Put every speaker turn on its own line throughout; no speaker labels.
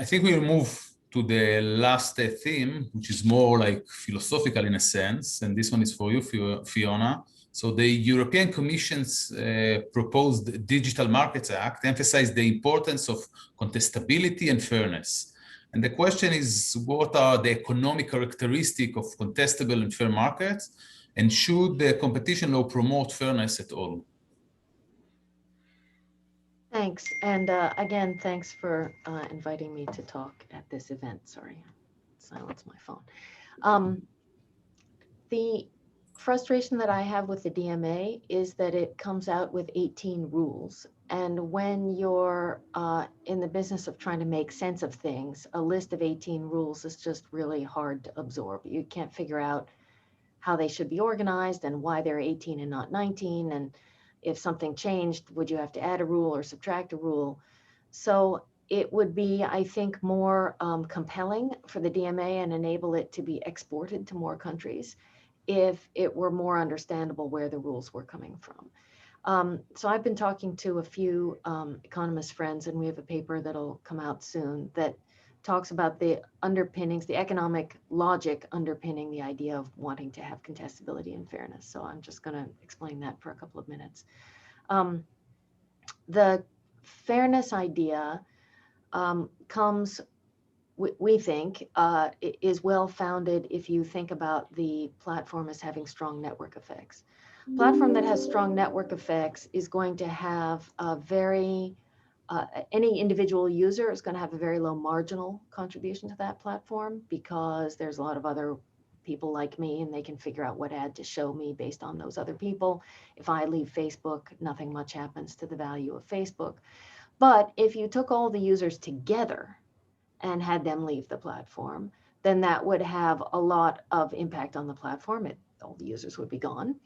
I think we'll move to the last theme, which is more like philosophical in a sense, and this one is for you, Fiona. So the European Commission's proposed Digital Markets Act emphasized the importance of contestability and fairness. And the question is, what are the economic characteristics of contestable and fair markets? And should the competition law promote fairness at all?
Thanks. And again, thanks for inviting me to talk at this event. Sorry, silence my phone. The frustration that I have with the DMA is that it comes out with 18 rules. And when you're in the business of trying to make sense of things, a list of 18 rules is just really hard to absorb. You can't figure out how they should be organized and why they're 18 and not 19. And if something changed, would you have to add a rule or subtract a rule? So it would be, I think, more compelling for the DMA and enable it to be exported to more countries if it were more understandable where the rules were coming from. So I've been talking to a few economist friends, and we have a paper that'll come out soon that talks about the underpinnings, the economic logic underpinning the idea of wanting to have contestability and fairness. So I'm just going to explain that for a couple of minutes. The fairness idea comes, we think, is well-founded if you think about the platform as having strong network effects. Platform that has strong network effects is going to have a very, any individual user is going to have a very low marginal contribution to that platform because there's a lot of other people like me and they can figure out what ad to show me based on those other people. If I leave Facebook, nothing much happens to the value of Facebook. But if you took all the users together and had them leave the platform, then that would have a lot of impact on the platform. All the users would be gone.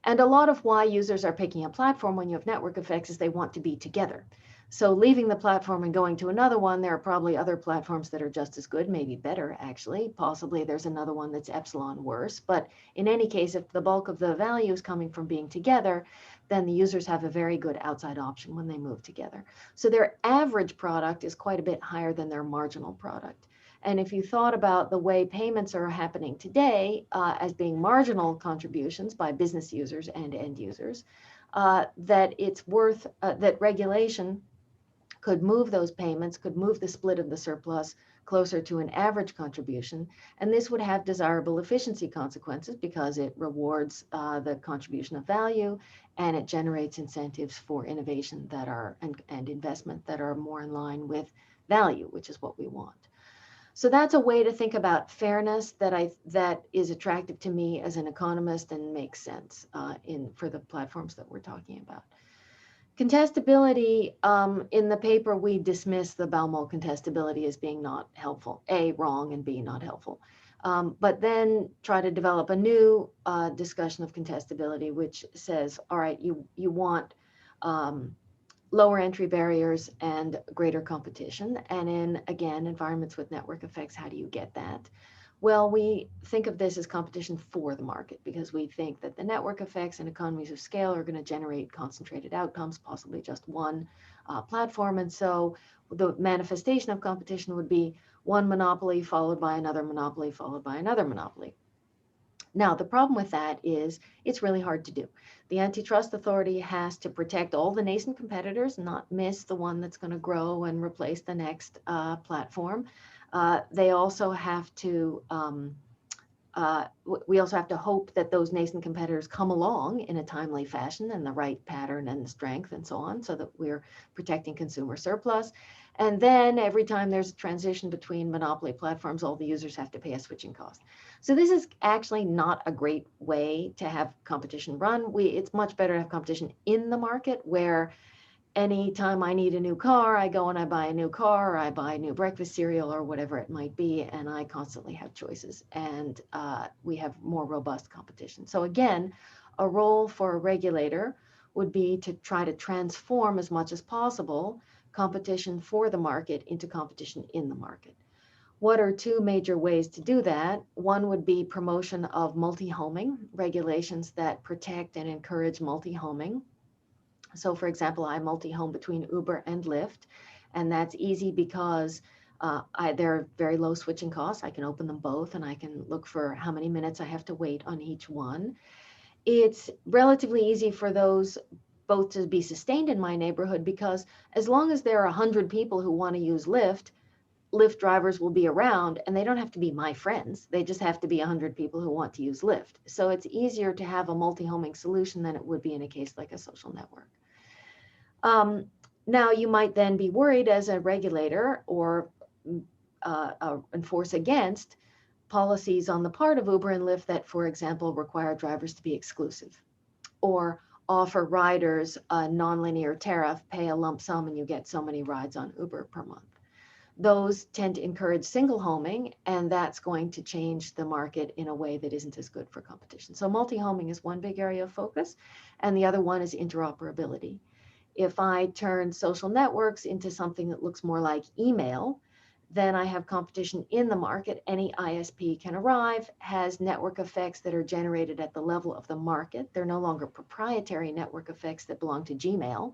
And a lot of why users are picking a platform when you have network effects is they want to be together. So leaving the platform and going to another one, there are probably other platforms that are just as good, maybe better actually. Possibly there's another one that's epsilon worse. But in any case, if the bulk of the value is coming from being together, then the users have a very good outside option when they move together. So their average product is quite a bit higher than their marginal product. And if you thought about the way payments are happening today as being marginal contributions by business users and end users, that it's worth, that regulation could move those payments, could move the split of the surplus closer to an average contribution. And this would have desirable efficiency consequences because it rewards the contribution of value and it generates incentives for innovation that are, and investment that are more in line with value, which is what we want. So that's a way to think about fairness that is attractive to me as an economist and makes sense for the platforms that we're talking about. Contestability, in the paper, we dismiss the Baumol contestability as being not helpful, A, wrong, and B, not helpful. But then try to develop a new discussion of contestability, which says, all right, you want lower entry barriers and greater competition. And in, again, environments with network effects, how do you get that? Well, we think of this as competition for the market because we think that the network effects and economies of scale are going to generate concentrated outcomes, possibly just one platform. And so the manifestation of competition would be one monopoly followed by another monopoly followed by another monopoly. Now, the problem with that is it's really hard to do. The antitrust authority has to protect all the nascent competitors, not miss the one that's going to grow and replace the next platform. They also have to, we also have to hope that those nascent competitors come along in a timely fashion and the right pattern and strength and so on, so that we're protecting consumer surplus. And then every time there's a transition between monopoly platforms, all the users have to pay a switching cost. So this is actually not a great way to have competition run. It's much better to have competition in the market where anytime I need a new car, I go and I buy a new car, or I buy a new breakfast cereal or whatever it might be, and I constantly have choices, and we have more robust competition. So again, a role for a regulator would be to try to transform as much as possible competition for the market into competition in the market. What are two major ways to do that? One would be promotion of multi-homing, regulations that protect and encourage multi-homing. So for example, I multi-home between Uber and Lyft, and that's easy because There are very low switching costs. I can open them both and I can look for how many minutes I have to wait on each one. It's relatively easy for those both to be sustained in my neighborhood because as long as there are 100 people who want to use Lyft, Lyft drivers will be around and they don't have to be my friends. They just have to be 100 people who want to use Lyft. So it's easier to have a multi-homing solution than it would be in a case like a social network. Now you might then be worried as a regulator or enforce against policies on the part of Uber and Lyft that, for example, require drivers to be exclusive or offer riders a nonlinear tariff, pay a lump sum and you get so many rides on Uber per month. Those tend to encourage single homing, and that's going to change the market in a way that isn't as good for competition. So multi-homing is one big area of focus, and the other one is interoperability. If I turn social networks into something that looks more like email, then I have competition in the market. Any ISP can arrive, has network effects that are generated at the level of the market. They're no longer proprietary network effects that belong to Gmail,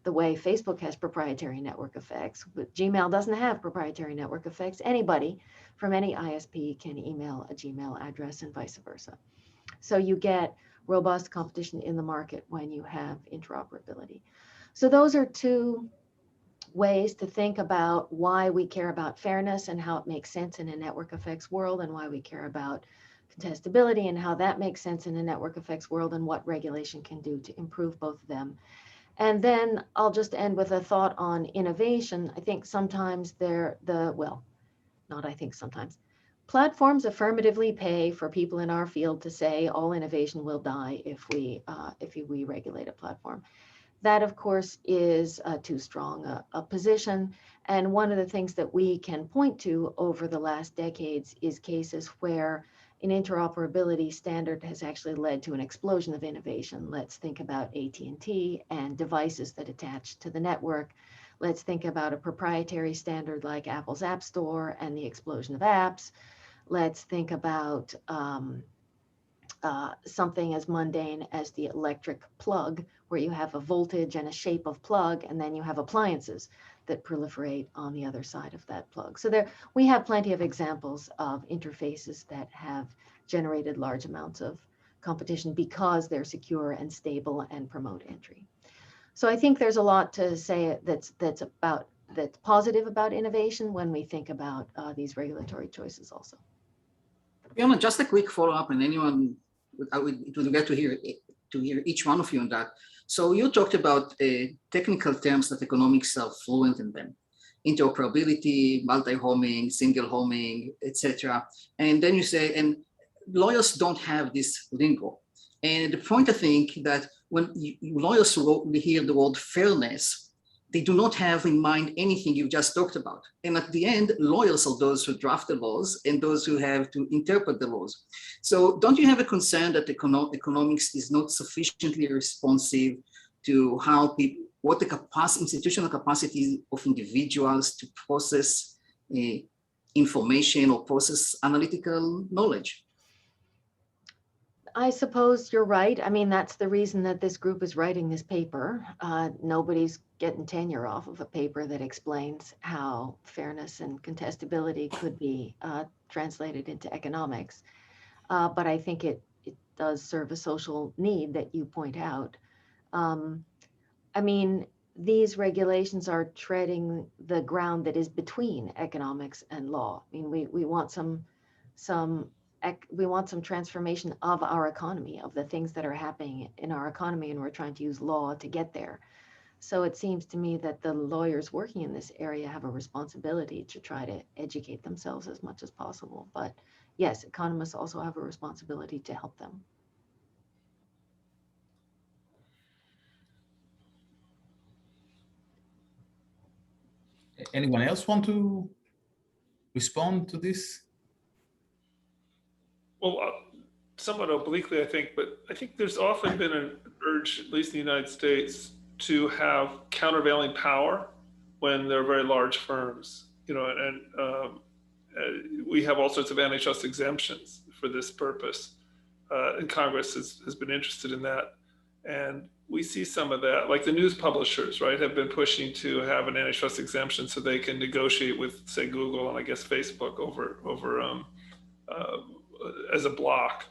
the way Facebook has proprietary network effects, but Gmail doesn't have proprietary network effects. Anybody from any ISP can email a Gmail address and vice versa. So you get robust competition in the market when you have interoperability. So those are two ways to think about why we care about fairness and how it makes sense in a network effects world, and why we care about contestability and how that makes sense in a network effects world, and what regulation can do to improve both of them. And then I'll just end with a thought on innovation. I think sometimes platforms affirmatively pay for people in our field to say all innovation will die if we regulate a platform. That, of course, is too strong a position. And one of the things that we can point to over the last decades is cases where an interoperability standard has actually led to an explosion of innovation. Let's think about AT&T and devices that attach to the network. Let's think about a proprietary standard like Apple's App Store and the explosion of apps. Let's think about something as mundane as the electric plug, where you have a voltage and a shape of plug, and then you have appliances that proliferate on the other side of that plug. So we have plenty of examples of interfaces that have generated large amounts of competition because they're secure and stable and promote entry. So I think there's a lot to say that's positive about innovation when we think about these regulatory choices also.
Fiona, just a quick follow-up, and anyone, it would be great to hear each one of you on that. So you talked about technical terms that economics are fluent in them: interoperability, multi-homing, single homing, etc. And then you say, and lawyers don't have this lingo. And the point, I think, that when lawyers hear the word fairness, they do not have in mind anything you just talked about. And at the end, lawyers are those who draft the laws and those who have to interpret the laws. So don't you have a concern that economics is not sufficiently responsive to how people, what the institutional capacity of individuals to process information or process analytical knowledge?
I suppose you're right. I mean, that's the reason that this group is writing this paper. Nobody's getting tenure off of a paper that explains how fairness and contestability could be translated into economics. But I think it does serve a social need that you point out. I mean, these regulations are treading the ground that is between economics and law. I mean, we want some transformation of our economy, of the things that are happening in our economy, and we're trying to use law to get there. So it seems to me that the lawyers working in this area have a responsibility to try to educate themselves as much as possible. But yes, economists also have a responsibility to help them.
Anyone else want to respond to this?
Well, somewhat obliquely, I think, but I think there's often been an urge, at least in the United States, to have countervailing power when there are very large firms, you know, and we have all sorts of antitrust exemptions for this purpose. And Congress has been interested in that. And we see some of that, like the news publishers, right, have been pushing to have an antitrust exemption so they can negotiate with, say, Google and I guess Facebook over as a block.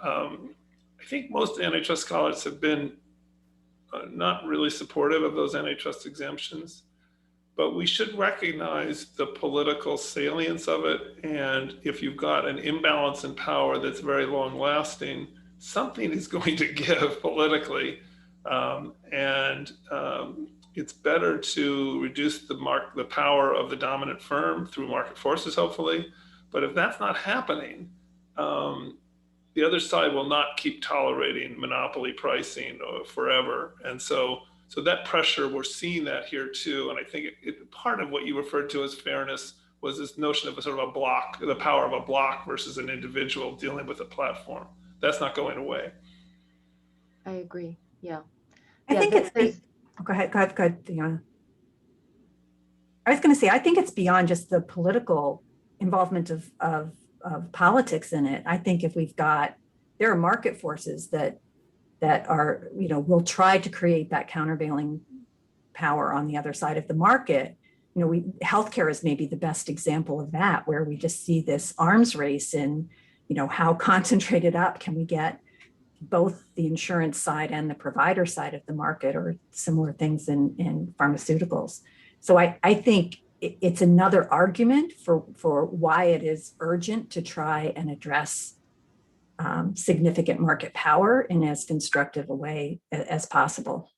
I think most antitrust scholars have been not really supportive of those antitrust exemptions, but we should recognize the political salience of it. And if you've got an imbalance in power that's very long lasting, something is going to give politically. It's better to reduce the power of the dominant firm through market forces, hopefully. But if that's not happening, the other side will not keep tolerating monopoly pricing forever. And so that pressure, we're seeing that here too. And I think part of what you referred to as fairness was this notion of a sort of a block, the power of a block versus an individual dealing with a platform. That's not going away.
I agree. Yeah.
I think it's, go ahead, Fiona. I was going to say, I think it's beyond just the political involvement of politics in it. I think if there are market forces that are, will try to create that countervailing power on the other side of the market. Healthcare is maybe the best example of that, where we just see this arms race in, how concentrated up can we get both the insurance side and the provider side of the market, or similar things in pharmaceuticals. So I think it's another argument for why it is urgent to try and address significant market power in as constructive a way as possible.